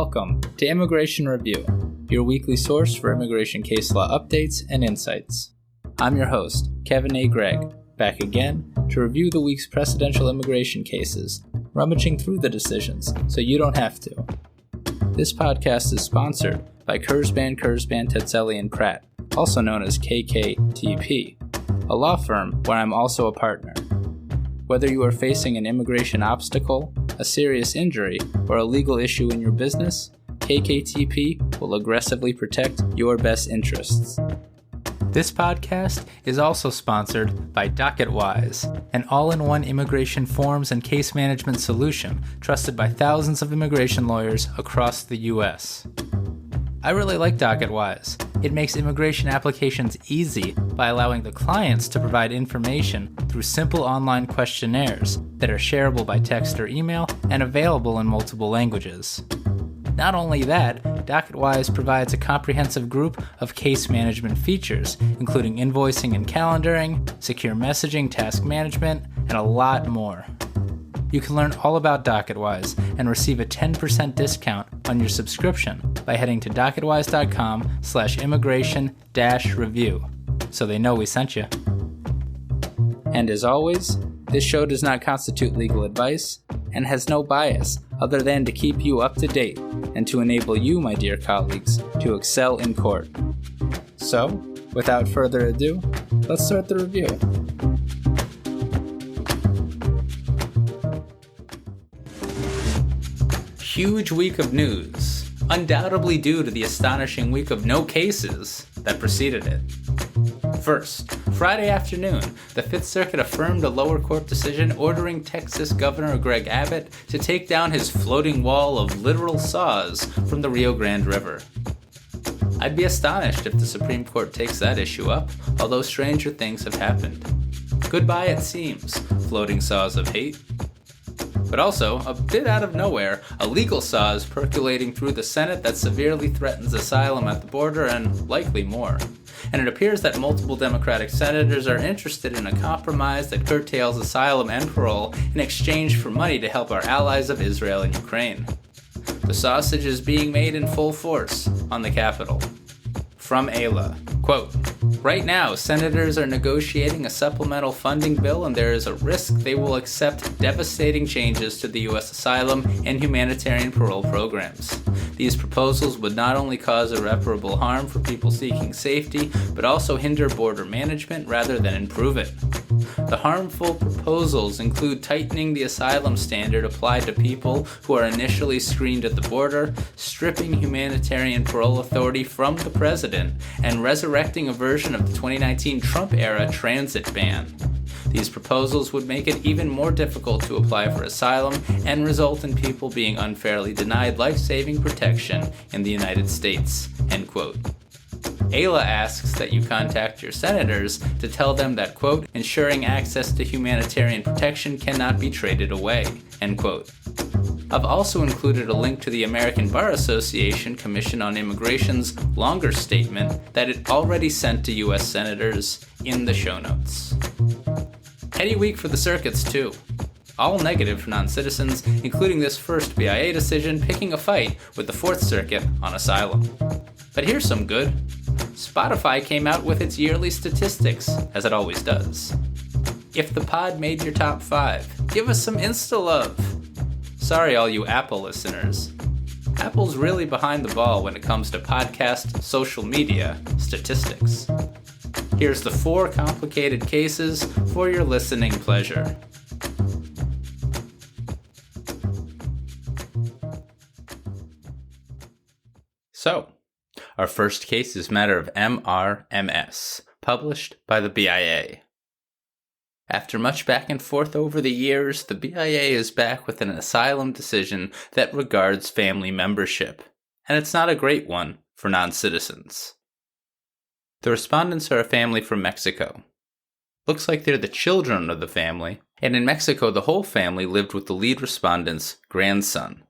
Welcome to Immigration Review, your weekly source for immigration case law updates and insights. I'm your host, Kevin A. Gregg, back again to review the week's precedential immigration cases, rummaging through the decisions so you don't have to. This podcast is sponsored by Kurzban, Tetzeli & Pratt, also known as KKTP, a law firm where I'm also a partner. Whether you are facing an immigration obstacle, a serious injury, or a legal issue in your business, KKTP will aggressively protect your best interests. This podcast is also sponsored by DocketWise, an all-in-one immigration forms and case management solution trusted by thousands of immigration lawyers across the U.S. I really like DocketWise. It makes immigration applications easy by allowing the clients to provide information through simple online questionnaires that are shareable by text or email and available in multiple languages. Not only that, DocketWise provides a comprehensive group of case management features, including invoicing and calendaring, secure messaging, task management, and a lot more. You can learn all about DocketWise and receive a 10% discount on your subscription by heading to docketwise.com/immigration-review, so they know we sent you. And as always, this show does not constitute legal advice and has no bias other than to keep you up to date and to enable you, my dear colleagues, to excel in court. So, without further ado, let's start the review. Huge week of news, undoubtedly due to the astonishing week of no cases that preceded it. First, Friday afternoon, the Fifth Circuit affirmed a lower court decision ordering Texas Governor Greg Abbott to take down his floating wall of literal saws from the Rio Grande River. I'd be astonished if the Supreme Court takes that issue up, although stranger things have happened. Goodbye, it seems, floating saws of hate. But also, a bit out of nowhere, a legal saw is percolating through the Senate that severely threatens asylum at the border and likely more. And it appears that multiple Democratic senators are interested in a compromise that curtails asylum and parole in exchange for money to help our allies of Israel and Ukraine. The sausage is being made in full force on the Capitol. From Ayla, quote, "Right now, senators are negotiating a supplemental funding bill and there is a risk they will accept devastating changes to the U.S. asylum and humanitarian parole programs. These proposals would not only cause irreparable harm for people seeking safety, but also hinder border management rather than improve it. The harmful proposals include tightening the asylum standard applied to people who are initially screened at the border, stripping humanitarian parole authority from the president, and resurrecting a version of the 2019 Trump-era transit ban. These proposals would make it even more difficult to apply for asylum and result in people being unfairly denied life-saving protection in the United States." End quote. Ayla asks that you contact your senators to tell them that, quote, "ensuring access to humanitarian protection cannot be traded away," end quote. I've also included a link to the American Bar Association Commission on Immigration's longer statement that it already sent to U.S. senators in the show notes. Heady week for the circuits, too. All negative for non-citizens, including this first BIA decision picking a fight with the Fourth Circuit on asylum. But here's some good. Spotify came out with its yearly statistics, as it always does. If the pod made your top 5, give us some Insta-love. Sorry, all you Apple listeners. Apple's really behind the ball when it comes to podcast, social media, statistics. Here's the 4 complicated cases for your listening pleasure. So, our first case is matter of MRMS, published by the BIA. After much back and forth over the years, the BIA is back with an asylum decision that regards family membership, and it's not a great one for non-citizens. The respondents are a family from Mexico. Looks like they're the children of the family, and in Mexico the whole family lived with the lead respondent's grandson.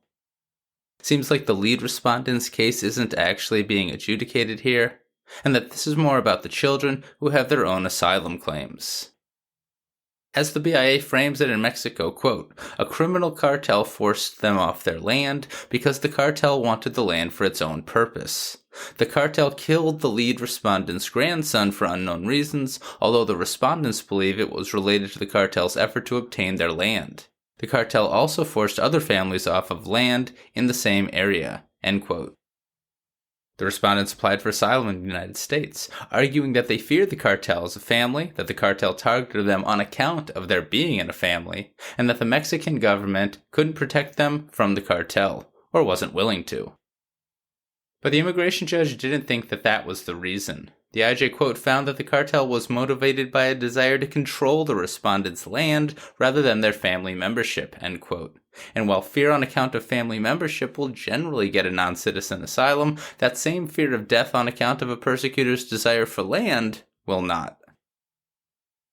Seems like the lead respondent's case isn't actually being adjudicated here, and that this is more about the children who have their own asylum claims. As the BIA frames it in Mexico, quote, a criminal cartel forced them off their land because the cartel wanted the land for its own purpose. The cartel killed the lead respondent's grandson for unknown reasons, although the respondents believe it was related to the cartel's effort to obtain their land. The cartel also forced other families off of land in the same area, end quote. The respondents applied for asylum in the United States, arguing that they feared the cartel as a family, that the cartel targeted them on account of their being in a family, and that the Mexican government couldn't protect them from the cartel, or wasn't willing to. But the immigration judge didn't think that that was the reason. The IJ, quote, found that the cartel was motivated by a desire to control the respondents' land rather than their family membership, end quote. And while fear on account of family membership will generally get a non-citizen asylum, that same fear of death on account of a persecutor's desire for land will not.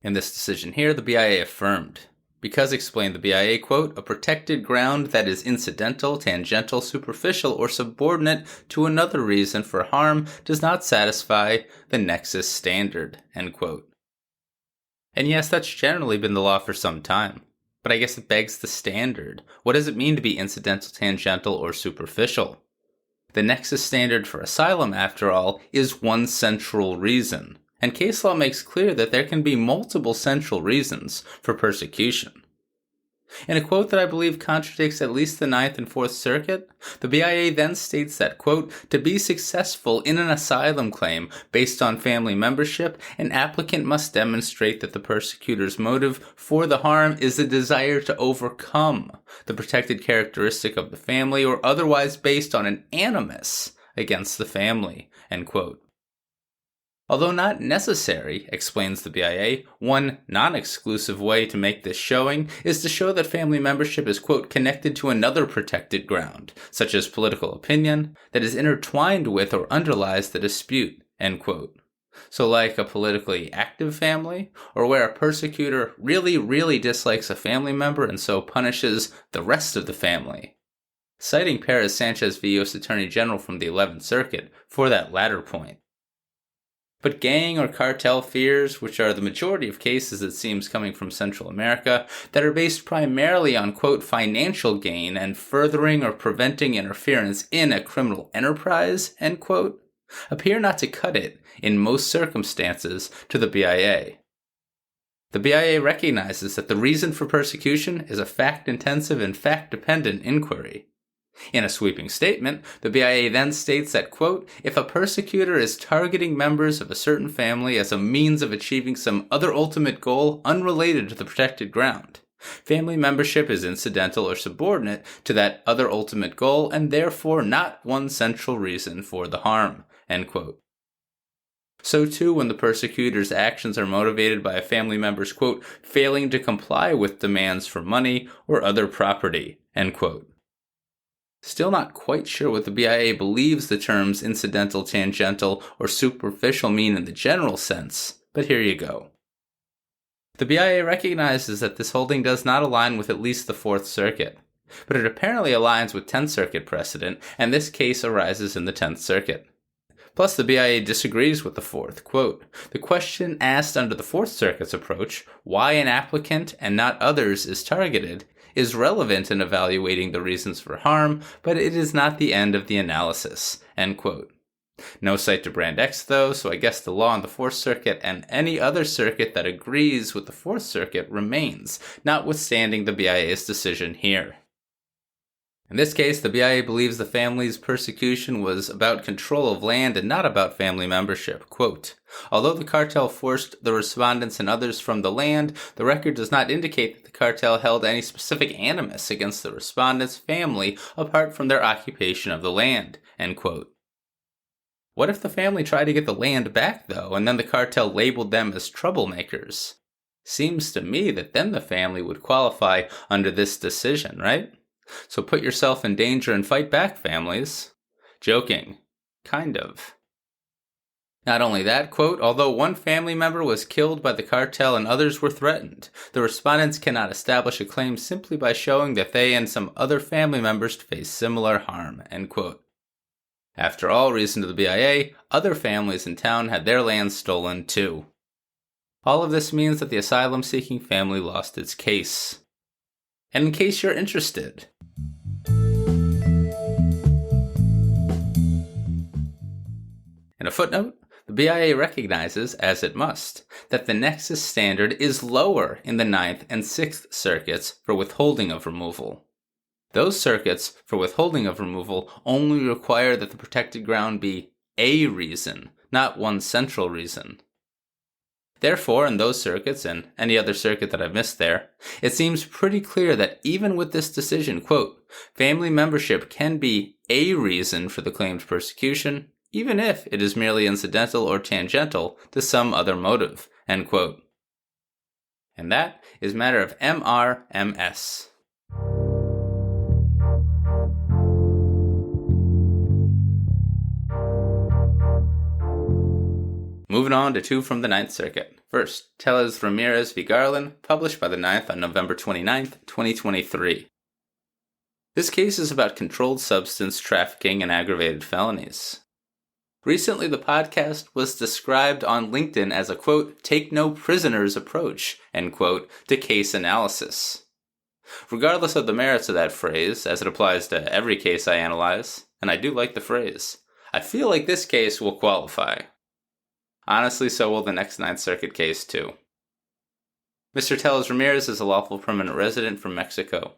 In this decision here, the BIA affirmed. Because, explained the BIA, quote, a protected ground that is incidental, tangential, superficial, or subordinate to another reason for harm does not satisfy the nexus standard, end quote. And yes, that's generally been the law for some time. But I guess it begs the standard. What does it mean to be incidental, tangential, or superficial? The nexus standard for asylum, after all, is one central reason. And case law makes clear that there can be multiple central reasons for persecution. In a quote that I believe contradicts at least the Ninth and Fourth Circuit, the BIA then states that, quote, to be successful in an asylum claim based on family membership, an applicant must demonstrate that the persecutor's motive for the harm is a desire to overcome the protected characteristic of the family or otherwise based on an animus against the family, end quote. Although not necessary, explains the BIA, one non-exclusive way to make this showing is to show that family membership is, quote, connected to another protected ground, such as political opinion, that is intertwined with or underlies the dispute, end quote. So like a politically active family, or where a persecutor really dislikes a family member and so punishes the rest of the family. Citing Perez-Sanchez v. U.S. Attorney General from the 11th Circuit for that latter point. But gang or cartel fears, which are the majority of cases it seems coming from Central America, that are based primarily on, quote, financial gain and furthering or preventing interference in a criminal enterprise, end quote, appear not to cut it, in most circumstances, to the BIA. The BIA recognizes that the reason for persecution is a fact-intensive and fact-dependent inquiry. In a sweeping statement, the BIA then states that, quote, if a persecutor is targeting members of a certain family as a means of achieving some other ultimate goal unrelated to the protected ground, family membership is incidental or subordinate to that other ultimate goal and therefore not one central reason for the harm, end quote. So too when the persecutor's actions are motivated by a family member's, quote, failing to comply with demands for money or other property, end quote. Still not quite sure what the BIA believes the terms incidental, tangential, or superficial mean in the general sense, but here you go. The BIA recognizes that this holding does not align with at least the Fourth Circuit, but it apparently aligns with 10th Circuit precedent, and this case arises in the 10th Circuit. Plus, the BIA disagrees with the Fourth. Quote, the question asked under the Fourth Circuit's approach, why an applicant and not others is targeted, is relevant in evaluating the reasons for harm, but it is not the end of the analysis, end quote. No cite to Brand X, though, so I guess the law in the Fourth Circuit and any other circuit that agrees with the Fourth Circuit remains, notwithstanding the BIA's decision here. In this case, the BIA believes the family's persecution was about control of land and not about family membership. Quote, although the cartel forced the respondents and others from the land, the record does not indicate that the cartel held any specific animus against the respondents' family apart from their occupation of the land, end quote. What if the family tried to get the land back, though, and then the cartel labeled them as troublemakers? Seems to me that then the family would qualify under this decision, right? So put yourself in danger and fight back, families. Joking. Kind of. Not only that, quote, although one family member was killed by the cartel and others were threatened, the respondents cannot establish a claim simply by showing that they and some other family members face similar harm, end quote. After all, reason to the BIA, other families in town had their land stolen too. All of this means that the asylum-seeking family lost its case. And in case you're interested, in a footnote, the BIA recognizes, as it must, that the nexus standard is lower in the 9th and 6th circuits for withholding of removal. Those circuits for withholding of removal only require that the protected ground be a reason, not one central reason. Therefore, in those circuits, and any other circuit that I've missed there, it seems pretty clear that even with this decision, quote, family membership can be a reason for the claimed persecution, even if it is merely incidental or tangential to some other motive, end quote. And that is matter of MRMS. Moving on to two from the 9th Circuit. First, Tellez-Ramirez v. Garland, published by the 9th on November 29th, 2023. This case is about controlled substance trafficking and aggravated felonies. Recently, the podcast was described on LinkedIn as a, quote, take no prisoners approach, end quote, to case analysis. Regardless of the merits of that phrase, as it applies to every case I analyze, and I do like the phrase, I feel like this case will qualify. Honestly, so will the next 9th Circuit case, too. Mr. Tellez-Ramirez is a lawful permanent resident from Mexico.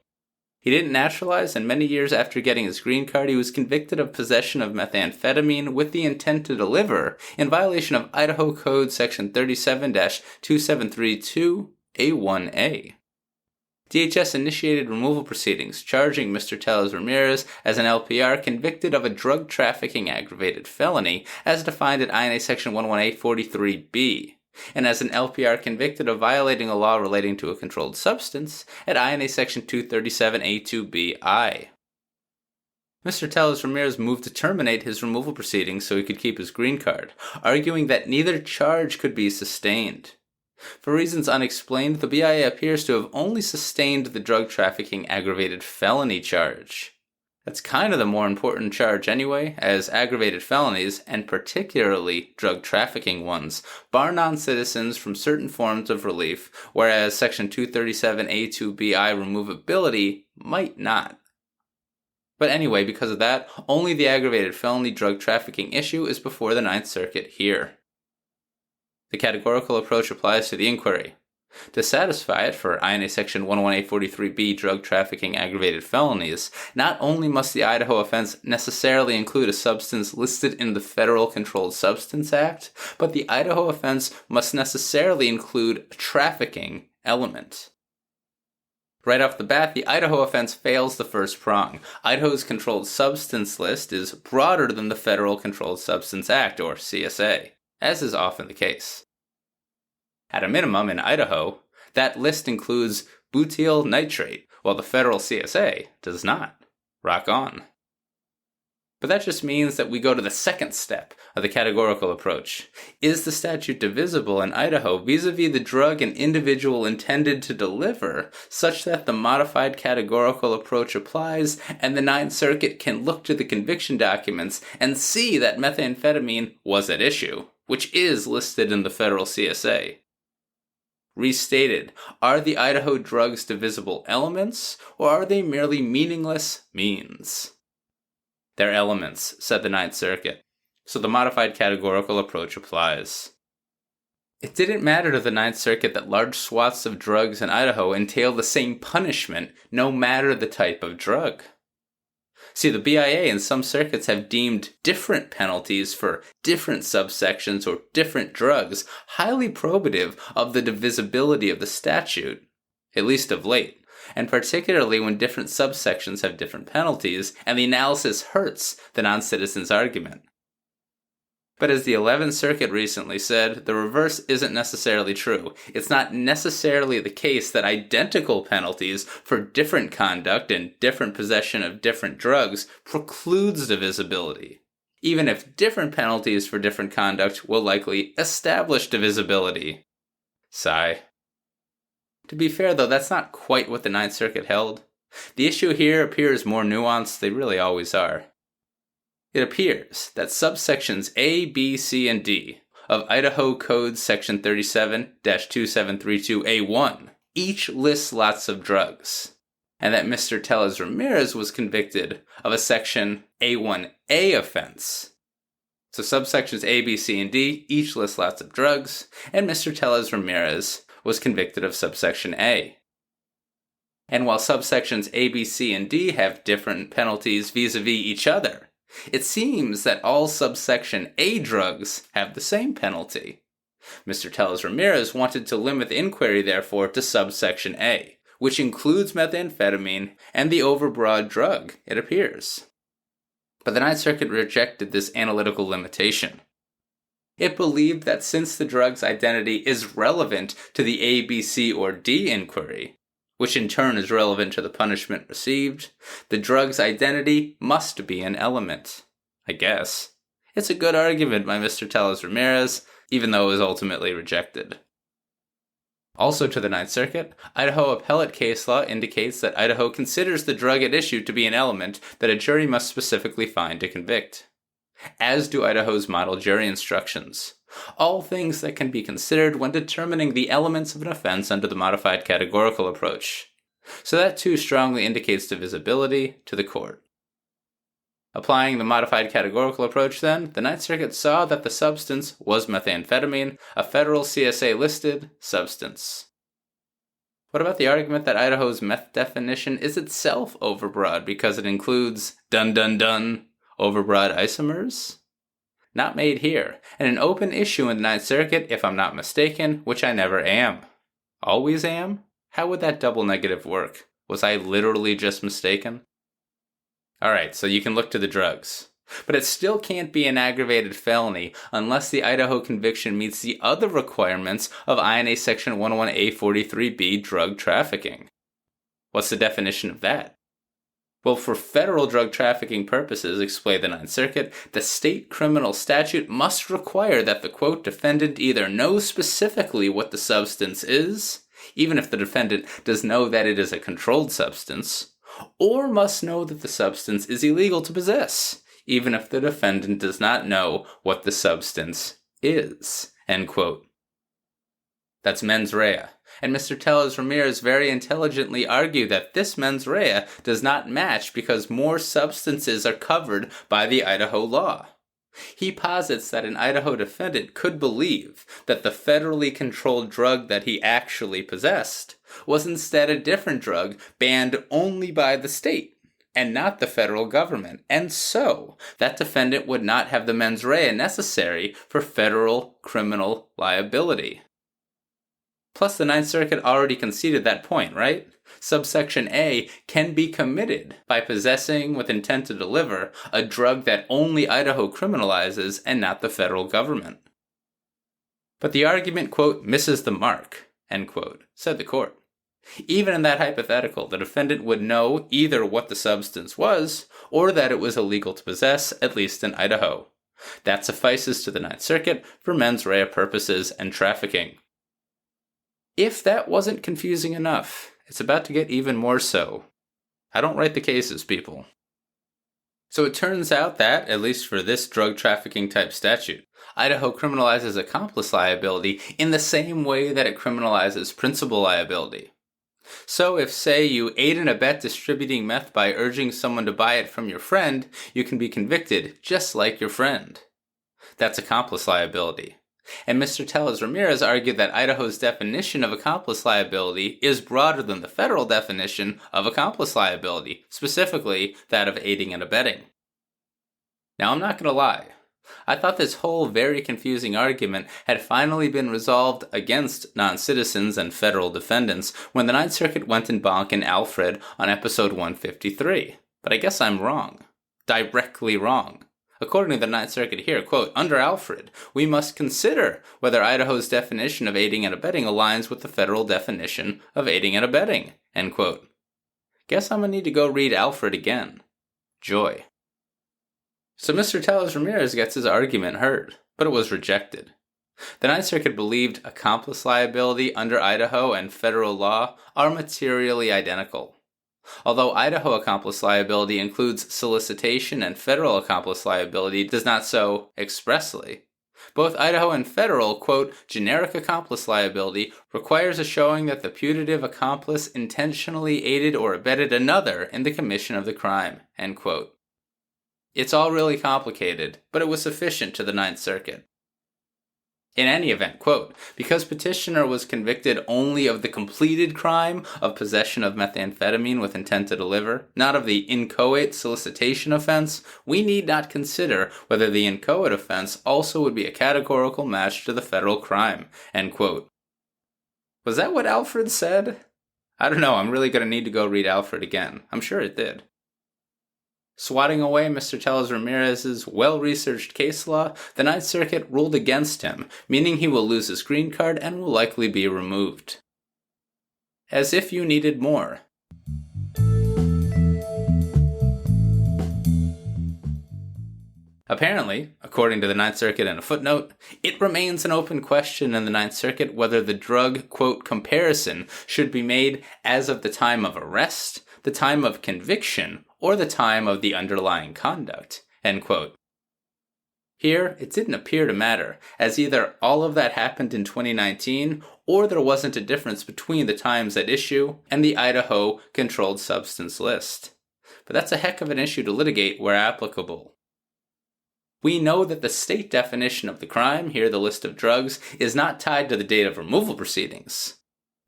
He didn't naturalize, and many years after getting his green card, he was convicted of possession of methamphetamine with the intent to deliver in violation of Idaho Code Section 37-2732A1A. DHS initiated removal proceedings charging Mr. Tellez-Ramirez as an LPR convicted of a drug trafficking aggravated felony as defined at I&A Section 11843B, and as an LPR convicted of violating a law relating to a controlled substance at I&A Section 237A2BI. Mr. Tellez-Ramirez moved to terminate his removal proceedings so he could keep his green card, arguing that neither charge could be sustained. For reasons unexplained, the BIA appears to have only sustained the drug trafficking aggravated felony charge. That's kind of the more important charge anyway, as aggravated felonies, and particularly drug trafficking ones, bar non-citizens from certain forms of relief, whereas Section 237A2BI removability might not. But anyway, because of that, only the aggravated felony drug trafficking issue is before the 9th Circuit here. The categorical approach applies to the inquiry. To satisfy it for I&A Section 11843B drug trafficking aggravated felonies, not only must the Idaho offense necessarily include a substance listed in the Federal Controlled Substance Act, but the Idaho offense must necessarily include a trafficking element. Right off the bat, the Idaho offense fails the first prong. Idaho's Controlled Substance List is broader than the Federal Controlled Substance Act, or CSA, as is often the case. At a minimum, in Idaho, that list includes butyl nitrate, while the federal CSA does not. Rock on. But that just means that we go to the second step of the categorical approach. Is the statute divisible in Idaho vis-a-vis the drug an individual intended to deliver, such that the modified categorical approach applies, and the 9th Circuit can look to the conviction documents and see that methamphetamine was at issue, which is listed in the federal CSA. Restated, are the Idaho drugs divisible elements, or are they merely meaningless means? They're elements, said the 9th Circuit, so the modified categorical approach applies. It didn't matter to the 9th Circuit that large swaths of drugs in Idaho entail the same punishment, no matter the type of drug. See, the BIA and some circuits have deemed different penalties for different subsections or different drugs highly probative of the divisibility of the statute, at least of late, and particularly when different subsections have different penalties, and the analysis hurts the non-citizen's argument. But as the 11th Circuit recently said, the reverse isn't necessarily true. It's not necessarily the case that identical penalties for different conduct and different possession of different drugs precludes divisibility, even if different penalties for different conduct will likely establish divisibility. Sigh. To be fair though, that's not quite what the 9th Circuit held. The issue here appears more nuanced, they really always are. It appears that subsections A, B, C, and D of Idaho Code Section 37-2732A1 each lists lots of drugs, and that Mr. Tellez-Ramirez was convicted of a Section A1A offense. So subsections A, B, C, and D each list lots of drugs, and Mr. Tellez-Ramirez was convicted of subsection A. And while subsections A, B, C, and D have different penalties vis-a-vis each other, it seems that all subsection A drugs have the same penalty. Mr. Tellez-Ramirez wanted to limit the inquiry, therefore, to subsection A, which includes methamphetamine and the overbroad drug, it appears. But the Ninth Circuit rejected this analytical limitation. It believed that since the drug's identity is relevant to the A, B, C, or D inquiry, which in turn is relevant to the punishment received, the drug's identity must be an element. I guess. It's a good argument by Mr. Tellez-Ramirez, even though it was ultimately rejected. Also to the Ninth Circuit, Idaho appellate case law indicates that Idaho considers the drug at issue to be an element that a jury must specifically find to convict. As do Idaho's model jury instructions. All things that can be considered when determining the elements of an offense under the modified categorical approach. So that too strongly indicates divisibility to the court. Applying the modified categorical approach then, the Ninth Circuit saw that the substance was methamphetamine, a federal CSA-listed substance. What about the argument that Idaho's meth definition is itself overbroad because it includes overbroad isomers? Not made here, and an open issue in the Ninth Circuit, if I'm not mistaken, which I never am. Always am? How would that double negative work? Was I literally just mistaken? Alright, so you can look to the drugs. But it still can't be an aggravated felony unless the Idaho conviction meets the other requirements of INA Section 101A43B drug trafficking. What's the definition of that? Well, for federal drug trafficking purposes, explained the Ninth Circuit, the state criminal statute must require that the, quote, defendant either know specifically what the substance is, even if the defendant does know that it is a controlled substance, or must know that the substance is illegal to possess, even if the defendant does not know what the substance is, end quote. That's mens rea. And Mr. Tellez-Ramirez very intelligently argued that this mens rea does not match because more substances are covered by the Idaho law. He posits that an Idaho defendant could believe that the federally controlled drug that he actually possessed was instead a different drug banned only by the state and not the federal government, and so that defendant would not have the mens rea necessary for federal criminal liability. Plus, the Ninth Circuit already conceded that point, right? Subsection A can be committed by possessing with intent to deliver a drug that only Idaho criminalizes and not the federal government. But the argument, quote, misses the mark, end quote, said the court. Even in that hypothetical, the defendant would know either what the substance was or that it was illegal to possess, at least in Idaho. That suffices to the Ninth Circuit for mens rea purposes and trafficking. If that wasn't confusing enough, it's about to get even more so. I don't write the cases, people. So it turns out that, at least for this drug trafficking type statute, Idaho criminalizes accomplice liability in the same way that it criminalizes principal liability. So if, say, you aid and abet distributing meth by urging someone to buy it from your friend, you can be convicted just like your friend. That's accomplice liability. And Mr. Tellez-Ramirez argued that Idaho's definition of accomplice liability is broader than the federal definition of accomplice liability, specifically that of aiding and abetting. Now, I'm not going to lie. I thought this whole very confusing argument had finally been resolved against non-citizens and federal defendants when the Ninth Circuit went en banc in Alfred on episode 153. But I guess I'm wrong. Directly wrong. According to the Ninth Circuit here, quote, under Alfred, we must consider whether Idaho's definition of aiding and abetting aligns with the federal definition of aiding and abetting, end quote. Guess I'm gonna need to go read Alfred again. Joy. So Mr. Tellez-Ramirez gets his argument heard, but it was rejected. The Ninth Circuit believed accomplice liability under Idaho and federal law are materially identical. Although Idaho accomplice liability includes solicitation and federal accomplice liability does not so expressly, Both Idaho and federal, quote, generic accomplice liability requires a showing that the putative accomplice intentionally aided or abetted another in the commission of the crime, end quote. It's all really complicated, but it was sufficient to the Ninth Circuit. In any event, quote, because petitioner was convicted only of the completed crime of possession of methamphetamine with intent to deliver, not of the inchoate solicitation offense, we need not consider whether the inchoate offense also would be a categorical match to the federal crime, end quote. Was that what Alfred said? I don't know, I'm really going to need to go read Alfred again. I'm sure it did. Swatting away Mr. Tellez-Ramirez's well-researched case law, the Ninth Circuit ruled against him, meaning he will lose his green card and will likely be removed. As if you needed more. Apparently, according to the Ninth Circuit in a footnote, it remains an open question in the Ninth Circuit whether the drug, quote, comparison should be made as of the time of arrest, the time of conviction, or the time of the underlying conduct, end quote. Here, it didn't appear to matter, as either all of that happened in 2019, or there wasn't a difference between the times at issue and the Idaho Controlled Substance List. But that's a heck of an issue to litigate where applicable. We know that the state definition of the crime, here the list of drugs, is not tied to the date of removal proceedings.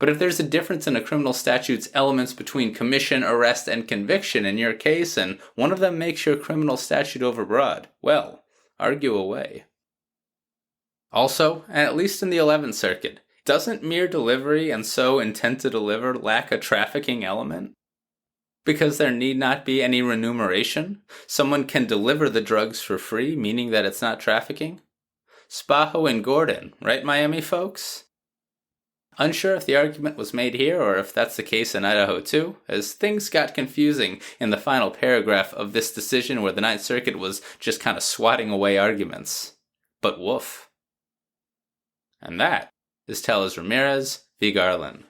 But if there's a difference in a criminal statute's elements between commission, arrest, and conviction in your case, and one of them makes your criminal statute overbroad, well, argue away. Also, at least in the 11th Circuit, doesn't mere delivery and so intent to deliver lack a trafficking element? Because there need not be any remuneration? Someone can deliver the drugs for free, meaning that it's not trafficking? Spaho and Gordon, right, Miami folks? Unsure if the argument was made here or if that's the case in Idaho too, as things got confusing in the final paragraph of this decision where the Ninth Circuit was just kind of swatting away arguments. But woof. And that is Tellez-Ramirez v. Garland.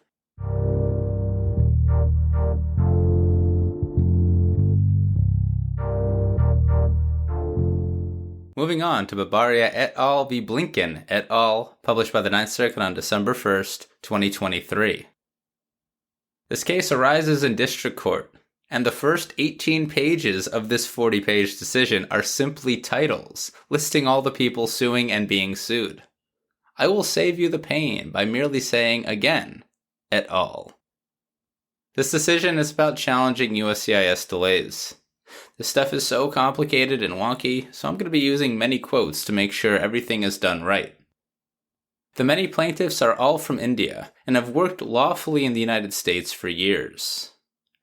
Moving on to Babaria et al. V. Blinken et al., published by the Ninth Circuit on December 1st, 2023. This case arises in district court, and the first 18 pages of this 40-page decision are simply titles, listing all the people suing and being sued. I will save you the pain by merely saying again, et al. This decision is about challenging USCIS delays. This stuff is so complicated and wonky, so I'm going to be using many quotes to make sure everything is done right. The many plaintiffs are all from India and have worked lawfully in the United States for years.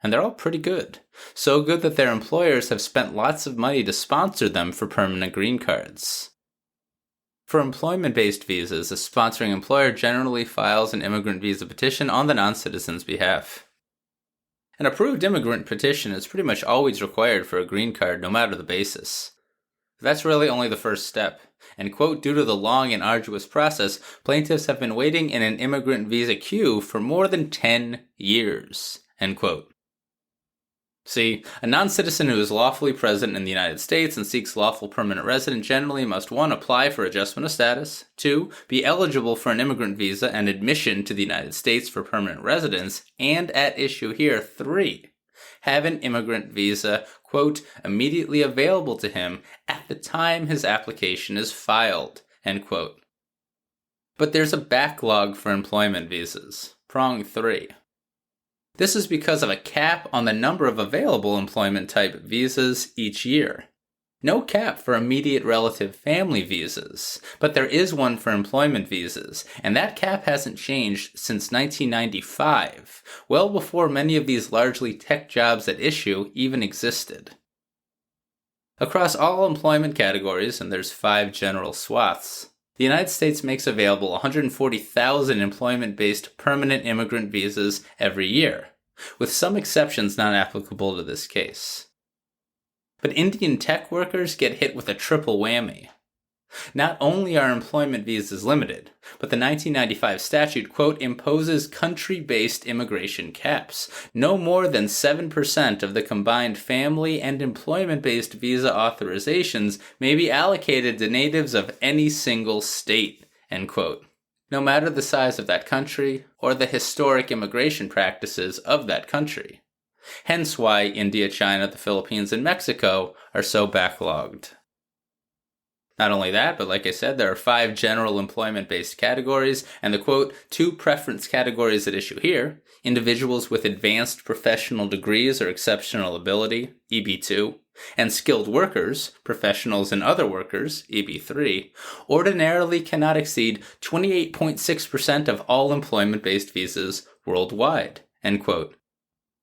And they're all pretty good. So good that their employers have spent lots of money to sponsor them for permanent green cards. For employment-based visas, a sponsoring employer generally files an immigrant visa petition on the non-citizen's behalf. An approved immigrant petition is pretty much always required for a green card, no matter the basis. That's really only the first step, and quote, due to the long and arduous process, plaintiffs have been waiting in an immigrant visa queue for more than 10 years, end quote. See, a non-citizen who is lawfully present in the United States and seeks lawful permanent residence generally must 1. Apply for adjustment of status, 2. Be eligible for an immigrant visa and admission to the United States for permanent residence, and at issue here, 3. Have an immigrant visa, quote, immediately available to him at the time his application is filed, end quote. But there's a backlog for employment visas, prong 3. This is because of a cap on the number of available employment-type visas each year. No cap for immediate relative family visas, but there is one for employment visas, and that cap hasn't changed since 1995, well before many of these largely tech jobs at issue even existed. Across all employment categories, and there's 5 general swaths, the United States makes available 140,000 employment-based permanent immigrant visas every year, with some exceptions not applicable to this case. But Indian tech workers get hit with a triple whammy. Not only are employment visas limited, but the 1995 statute, quote, imposes country-based immigration caps. No more than 7% of the combined family and employment-based visa authorizations may be allocated to natives of any single state, end quote. No matter the size of that country or the historic immigration practices of that country. Hence why India, China, the Philippines, and Mexico are so backlogged. Not only that, but like I said, there are 5 general employment-based categories, and the, quote, 2 preference categories at issue here, individuals with advanced professional degrees or exceptional ability, EB2, and skilled workers, professionals and other workers, EB3, ordinarily cannot exceed 28.6% of all employment-based visas worldwide, end quote.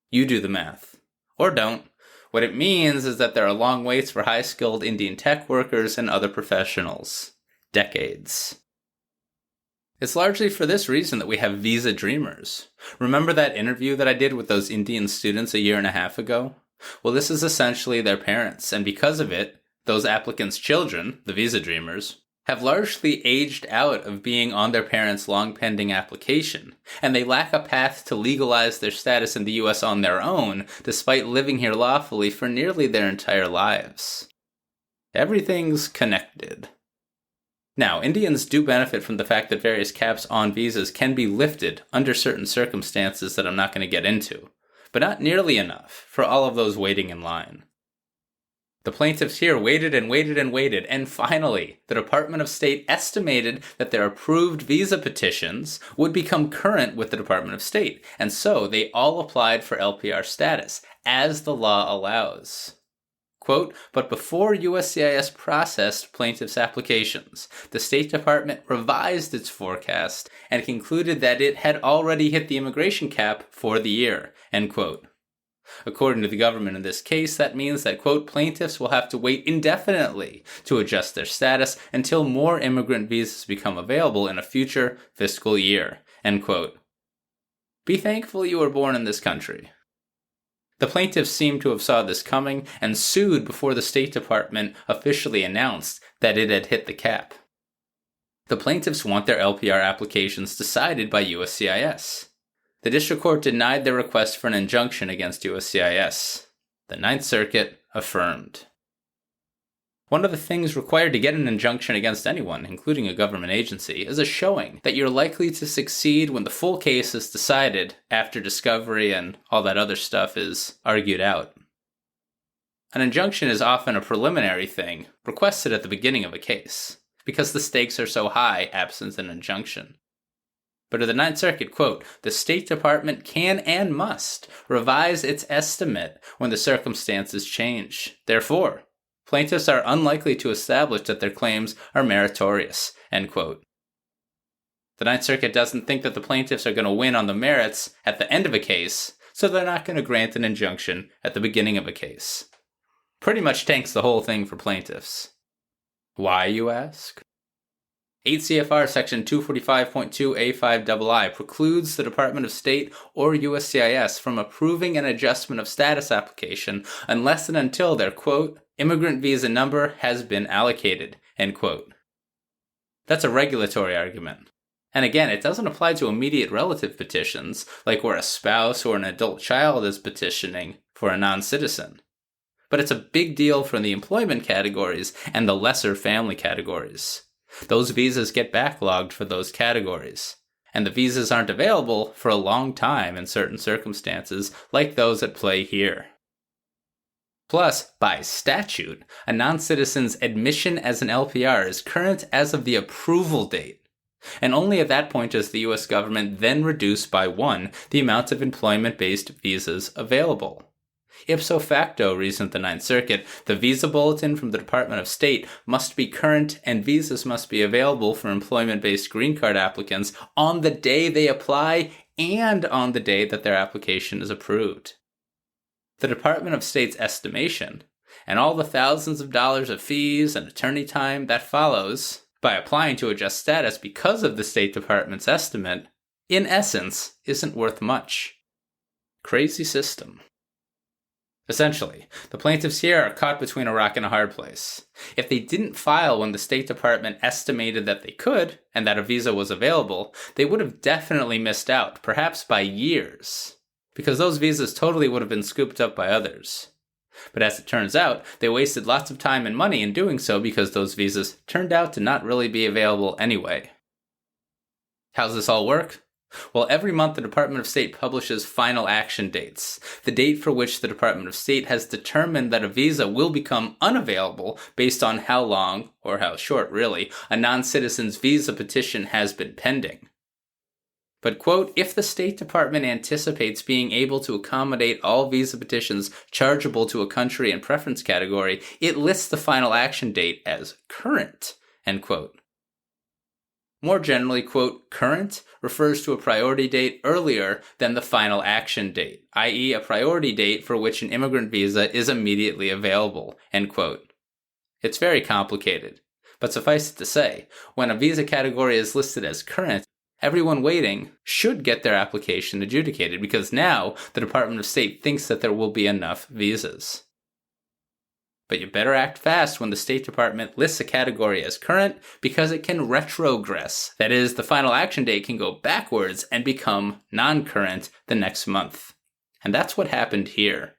You do the math. Or don't. What it means is that there are long waits for high-skilled Indian tech workers and other professionals. Decades. It's largely for this reason that we have visa dreamers. Remember that interview that I did with those Indian students a year and a half ago? Well, this is essentially their parents, and because of it, those applicants' children, the visa dreamers, have largely aged out of being on their parents' long-pending application, and they lack a path to legalize their status in the U.S. on their own, despite living here lawfully for nearly their entire lives. Everything's connected. Now, Indians do benefit from the fact that various caps on visas can be lifted under certain circumstances that I'm not going to get into, but not nearly enough for all of those waiting in line. The plaintiffs here waited and waited and waited, and finally, the Department of State estimated that their approved visa petitions would become current with the Department of State, and so they all applied for LPR status, as the law allows. Quote, but before USCIS processed plaintiffs' applications, the State Department revised its forecast and concluded that it had already hit the immigration cap for the year, end quote. According to the government in this case, that means that, quote, plaintiffs will have to wait indefinitely to adjust their status until more immigrant visas become available in a future fiscal year, end quote. Be thankful you were born in this country. The plaintiffs seem to have saw this coming and sued before the State Department officially announced that it had hit the cap. The plaintiffs want their LPR applications decided by USCIS. The district court denied their request for an injunction against USCIS. The Ninth Circuit affirmed. One of the things required to get an injunction against anyone, including a government agency, is a showing that you're likely to succeed when the full case is decided after discovery and all that other stuff is argued out. An injunction is often a preliminary thing, requested at the beginning of a case, because the stakes are so high absent an injunction. But in the Ninth Circuit, quote, the State Department can and must revise its estimate when the circumstances change. Therefore, plaintiffs are unlikely to establish that their claims are meritorious, end quote. The Ninth Circuit doesn't think that the plaintiffs are going to win on the merits at the end of a case, so they're not going to grant an injunction at the beginning of a case. Pretty much tanks the whole thing for plaintiffs. Why, you ask? 8 CFR Section 245.2A5II precludes the Department of State or USCIS from approving an adjustment of status application unless and until their, quote, immigrant visa number has been allocated, end quote. That's a regulatory argument. And again, it doesn't apply to immediate relative petitions, like where a spouse or an adult child is petitioning for a non-citizen. But it's a big deal for the employment categories and the lesser family categories. Those visas get backlogged for those categories, and the visas aren't available for a long time in certain circumstances, like those at play here. Plus, by statute, a non-citizen's admission as an LPR is current as of the approval date, and only at that point does the U.S. government then reduce by 1 the amount of employment-based visas available. Ipso facto, reasoned the Ninth Circuit, the visa bulletin from the Department of State must be current and visas must be available for employment-based green card applicants on the day they apply and on the day that their application is approved. The Department of State's estimation, and all the thousands of dollars of fees and attorney time that follows by applying to adjust status because of the State Department's estimate, in essence, isn't worth much. Crazy system. Essentially, the plaintiffs here are caught between a rock and a hard place. If they didn't file when the State Department estimated that they could, and that a visa was available, they would have definitely missed out, perhaps by years, because those visas totally would have been scooped up by others. But as it turns out, they wasted lots of time and money in doing so because those visas turned out to not really be available anyway. How's this all work? Well, every month the Department of State publishes final action dates, the date for which the Department of State has determined that a visa will become unavailable based on how long, or how short really, a non-citizen's visa petition has been pending. But, quote, if the State Department anticipates being able to accommodate all visa petitions chargeable to a country and preference category, it lists the final action date as current, end quote. More generally, quote, current refers to a priority date earlier than the final action date, i.e. a priority date for which an immigrant visa is immediately available, end quote. It's very complicated, but suffice it to say, when a visa category is listed as current, everyone waiting should get their application adjudicated because now the Department of State thinks that there will be enough visas. But you better act fast when the State Department lists a category as current because it can retrogress. That is, the final action date can go backwards and become non-current the next month. And that's what happened here.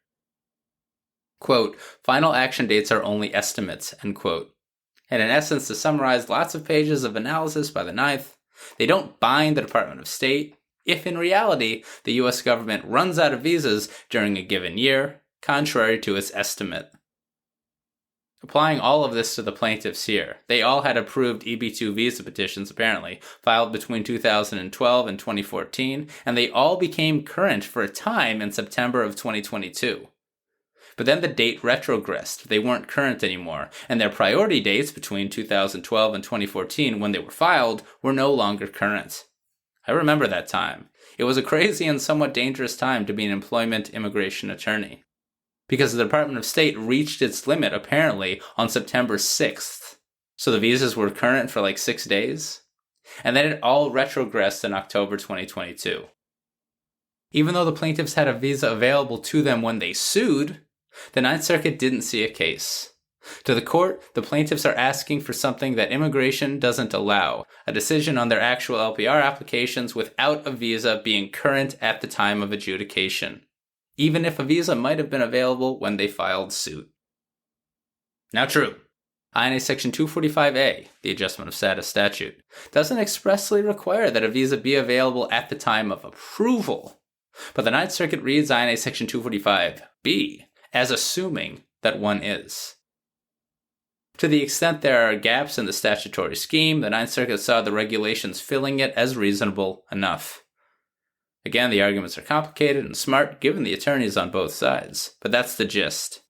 Quote, final action dates are only estimates, end quote. And in essence, to summarize lots of pages of analysis by the 9th, they don't bind the Department of State if in reality the US government runs out of visas during a given year, contrary to its estimate. Applying all of this to the plaintiffs here, they all had approved EB-2 visa petitions, apparently, filed between 2012 and 2014, and they all became current for a time in September of 2022. But then the date retrogressed. They weren't current anymore, and their priority dates between 2012 and 2014, when they were filed, were no longer current. I remember that time. It was a crazy and somewhat dangerous time to be an employment immigration attorney, because the Department of State reached its limit, apparently, on September 6th. So the visas were current for like 6 days. And then it all retrogressed in October 2022. Even though the plaintiffs had a visa available to them when they sued, the Ninth Circuit didn't see a case. To the court, the plaintiffs are asking for something that immigration doesn't allow, a decision on their actual LPR applications without a visa being current at the time of adjudication, even if a visa might have been available when they filed suit. Now true, I&A Section 245A, the Adjustment of Status statute, doesn't expressly require that a visa be available at the time of approval, but the Ninth Circuit reads I&A Section 245B as assuming that one is. To the extent there are gaps in the statutory scheme, the Ninth Circuit saw the regulations filling it as reasonable enough. Again, the arguments are complicated and smart given the attorneys on both sides, but that's the gist.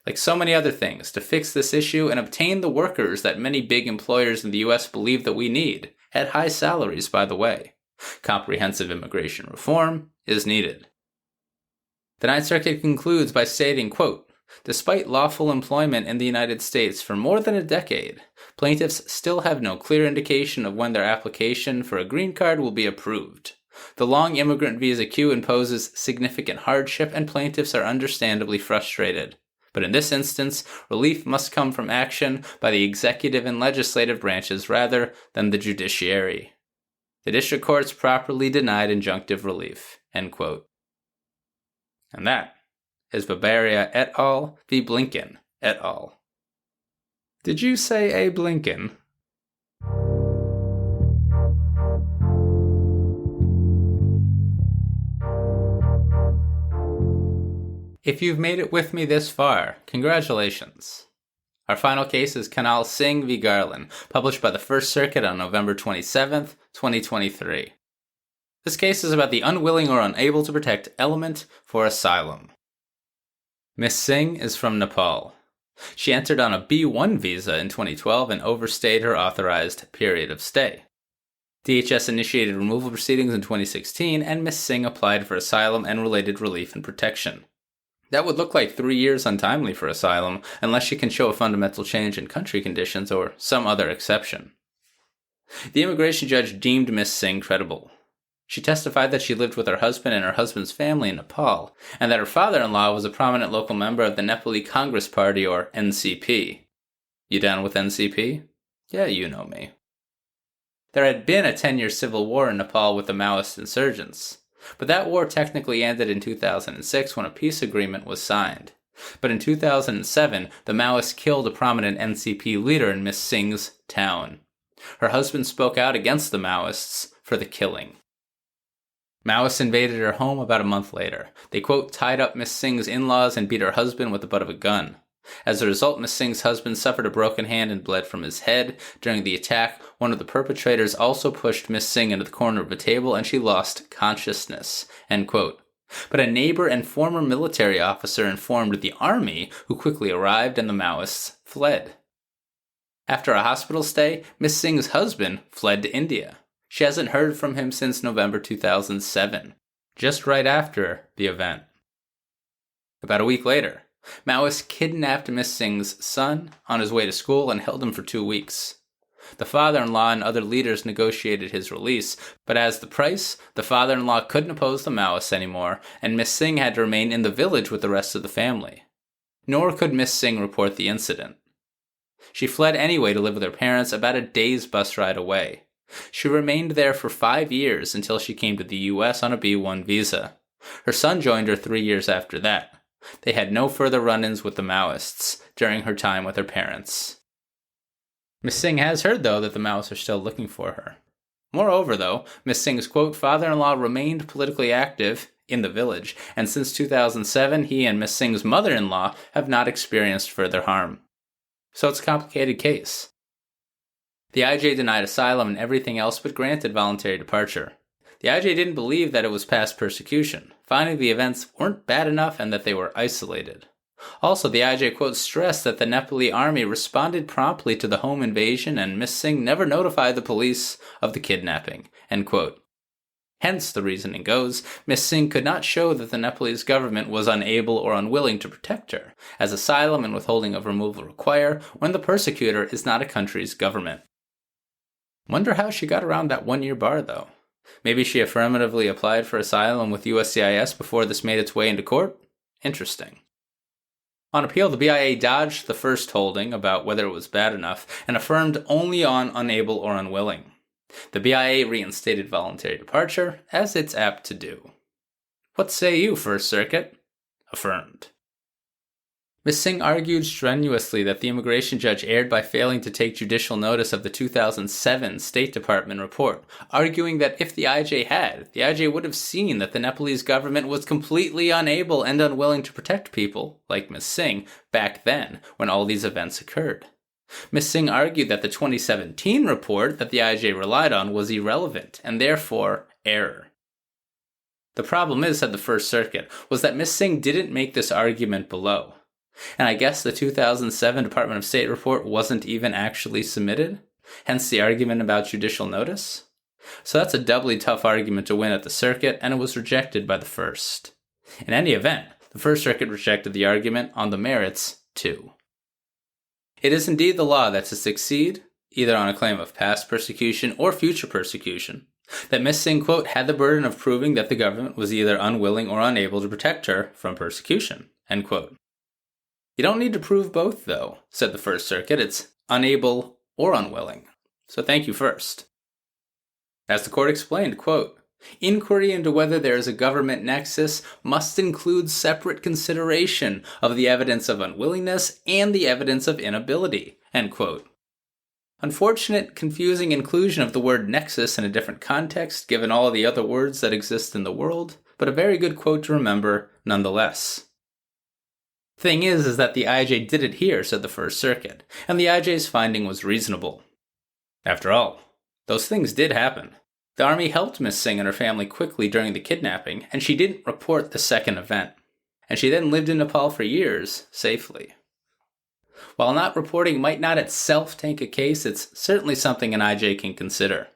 Like so many other things, to fix this issue and obtain the workers that many big employers in the US believe that we need, at high salaries by the way, comprehensive immigration reform is needed. The Ninth Circuit concludes by stating, quote, despite lawful employment in the United States for more than a decade, plaintiffs still have no clear indication of when their application for a green card will be approved. The long immigrant visa queue imposes significant hardship, and plaintiffs are understandably frustrated. But in this instance, relief must come from action by the executive and legislative branches rather than the judiciary. The district courts properly denied injunctive relief, end quote. And that is Babaria et al. V. Blinken et al. Did you say a Blinken? If you've made it with me this far, congratulations. Our final case is Khanal Singh v. Garland, published by the First Circuit on November 27th, 2023. This case is about the unwilling or unable to protect element for asylum. Miss Singh is from Nepal. She entered on a B1 visa in 2012 and overstayed her authorized period of stay. DHS initiated removal proceedings in 2016, and Miss Singh applied for asylum and related relief and protection. That would look like 3 years untimely for asylum, unless she can show a fundamental change in country conditions or some other exception. The immigration judge deemed Miss Singh credible. She testified that she lived with her husband and her husband's family in Nepal, and that her father-in-law was a prominent local member of the Nepali Congress Party, or NCP. You down with NCP? Yeah, you know me. There had been a 10-year civil war in Nepal with the Maoist insurgents, but that war technically ended in 2006 when a peace agreement was signed. But in 2007, the Maoists killed a prominent NCP leader in Miss Singh's town. Her husband spoke out against the Maoists for the killing. Maoists invaded her home about a month later. They, quote, tied up Miss Singh's in-laws and beat her husband with the butt of a gun. As a result, Miss Singh's husband suffered a broken hand and bled from his head. During the attack, one of the perpetrators also pushed Miss Singh into the corner of a table and she lost consciousness, end quote. But a neighbor and former military officer informed the army, who quickly arrived, and the Maoists fled. After a hospital stay, Miss Singh's husband fled to India. She hasn't heard from him since November 2007, just right after the event. About a week later, Maoists kidnapped Miss Singh's son on his way to school and held him for 2 weeks. The father-in-law and other leaders negotiated his release, but as the price, the father-in-law couldn't oppose the Maoists anymore, and Miss Singh had to remain in the village with the rest of the family. Nor could Miss Singh report the incident. She fled anyway to live with her parents about a day's bus ride away. She remained there for 5 years until she came to the U.S. on a B-1 visa. Her son joined her 3 years after that. They had no further run-ins with the Maoists during her time with her parents. Miss Singh has heard, though, that the Maoists are still looking for her. Moreover, though, Miss Singh's, quote, father-in-law remained politically active in the village, and since 2007, he and Miss Singh's mother-in-law have not experienced further harm. So it's a complicated case. The IJ denied asylum and everything else but granted voluntary departure. The IJ didn't believe that it was past persecution, finding the events weren't bad enough and that they were isolated. Also, the IJ, quote, stressed that the Nepali army responded promptly to the home invasion and Miss Singh never notified the police of the kidnapping, end quote. Hence, the reasoning goes, Miss Singh could not show that the Nepalese government was unable or unwilling to protect her, as asylum and withholding of removal require when the persecutor is not a country's government. Wonder how she got around that 1-year bar, though. Maybe she affirmatively applied for asylum with USCIS before this made its way into court? Interesting. On appeal, the BIA dodged the first holding about whether it was bad enough and affirmed only on unable or unwilling. The BIA reinstated voluntary departure, as it's apt to do. What say you, First Circuit? Affirmed. Ms. Singh argued strenuously that the immigration judge erred by failing to take judicial notice of the 2007 State Department report, arguing that if the IJ had, the IJ would have seen that the Nepalese government was completely unable and unwilling to protect people, like Ms. Singh, back then, when all these events occurred. Ms. Singh argued that the 2017 report that the IJ relied on was irrelevant, and therefore, error. The problem is, said the First Circuit, was that Ms. Singh didn't make this argument below. And I guess the 2007 Department of State report wasn't even actually submitted, hence the argument about judicial notice. So that's a doubly tough argument to win at the circuit, and it was rejected by the First. In any event, the First Circuit rejected the argument on the merits, too. It is indeed the law that to succeed, either on a claim of past persecution or future persecution, that Ms. Singh, quote, had the burden of proving that the government was either unwilling or unable to protect her from persecution, end quote. You don't need to prove both, though, said the First Circuit. It's unable or unwilling. So thank you first. As the court explained, quote, inquiry into whether there is a government nexus must include separate consideration of the evidence of unwillingness and the evidence of inability, end quote. Unfortunate, confusing inclusion of the word nexus in a different context, given all the other words that exist in the world, but a very good quote to remember nonetheless. Thing is that the IJ did it here, said the First Circuit, and the IJ's finding was reasonable. After all, those things did happen. The army helped Miss Singh and her family quickly during the kidnapping, and she didn't report the second event. And she then lived in Nepal for years, safely. While not reporting might not itself tank a case, it's certainly something an IJ can consider.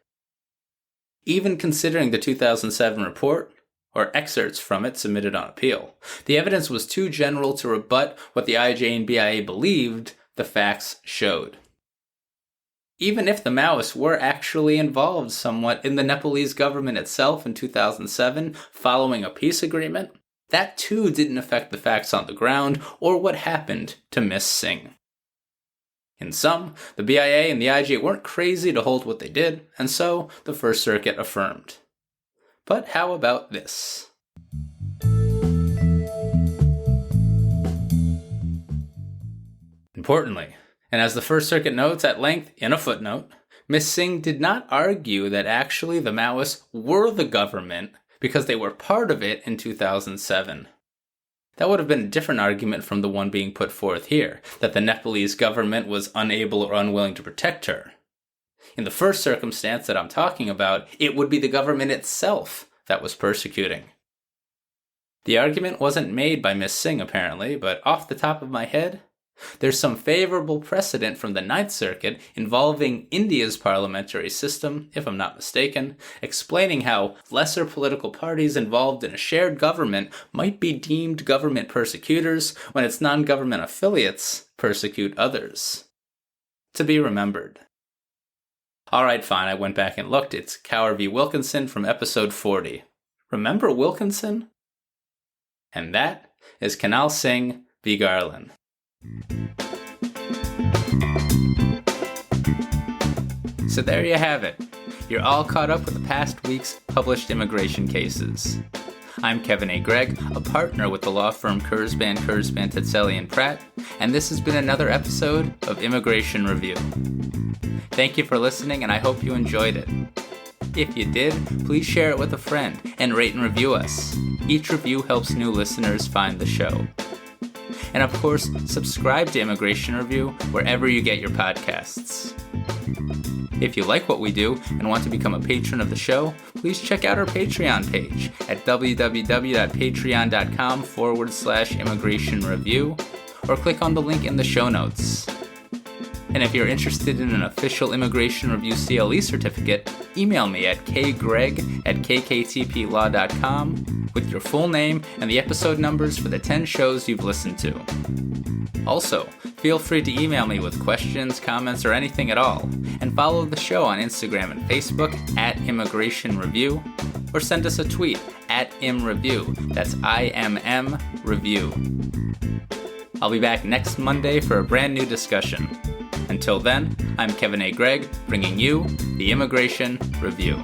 Even considering the 2007 report, or excerpts from it submitted on appeal, the evidence was too general to rebut what the IJ and BIA believed the facts showed. even if the Maoists were actually involved somewhat in the Nepalese government itself in 2007 following a peace agreement, that too didn't affect the facts on the ground or what happened to Miss Singh. In sum, the BIA and the IJ weren't crazy to hold what they did, and so the First Circuit affirmed. But how about this? Importantly, and as the First Circuit notes at length in a footnote, Miss Singh did not argue that actually the Maoists were the government because they were part of it in 2007. That would have been a different argument from the one being put forth here, that the Nepalese government was unable or unwilling to protect her. In the first circumstance that I'm talking about, it would be the government itself that was persecuting. The argument wasn't made by Miss Singh apparently, but off the top of my head, there's some favorable precedent from the Ninth Circuit involving India's parliamentary system, if I'm not mistaken, explaining how lesser political parties involved in a shared government might be deemed government persecutors when its non-government affiliates persecute others. To be remembered. Alright, fine, I went back and looked. It's Cower v. Wilkinson from episode 40. Remember Wilkinson? And that is Khanal Singh v. Garland. So there you have it. You're all caught up with the past week's published immigration cases. I'm Kevin A. Gregg, a partner with the law firm Kurzban, Tetzeli & Pratt, and this has been another episode of Immigration Review. Thank you for listening, and I hope you enjoyed it. If you did, please share it with a friend and rate and review us. Each review helps new listeners find the show. And of course, subscribe to Immigration Review wherever you get your podcasts. If you like what we do and want to become a patron of the show, please check out our Patreon page at www.patreon.com/Immigration Review or click on the link in the show notes. And if you're interested in an official Immigration Review CLE certificate, email me at kgreg@kktplaw.com with your full name and the episode numbers for the 10 shows you've listened to. Also, feel free to email me with questions, comments, or anything at all, and follow the show on Instagram and Facebook at Immigration Review, or send us a tweet at ImReview, that's IMM Review. I'll be back next Monday for a brand new discussion. Until then, I'm Kevin A. Gregg, bringing you the Immigration Review.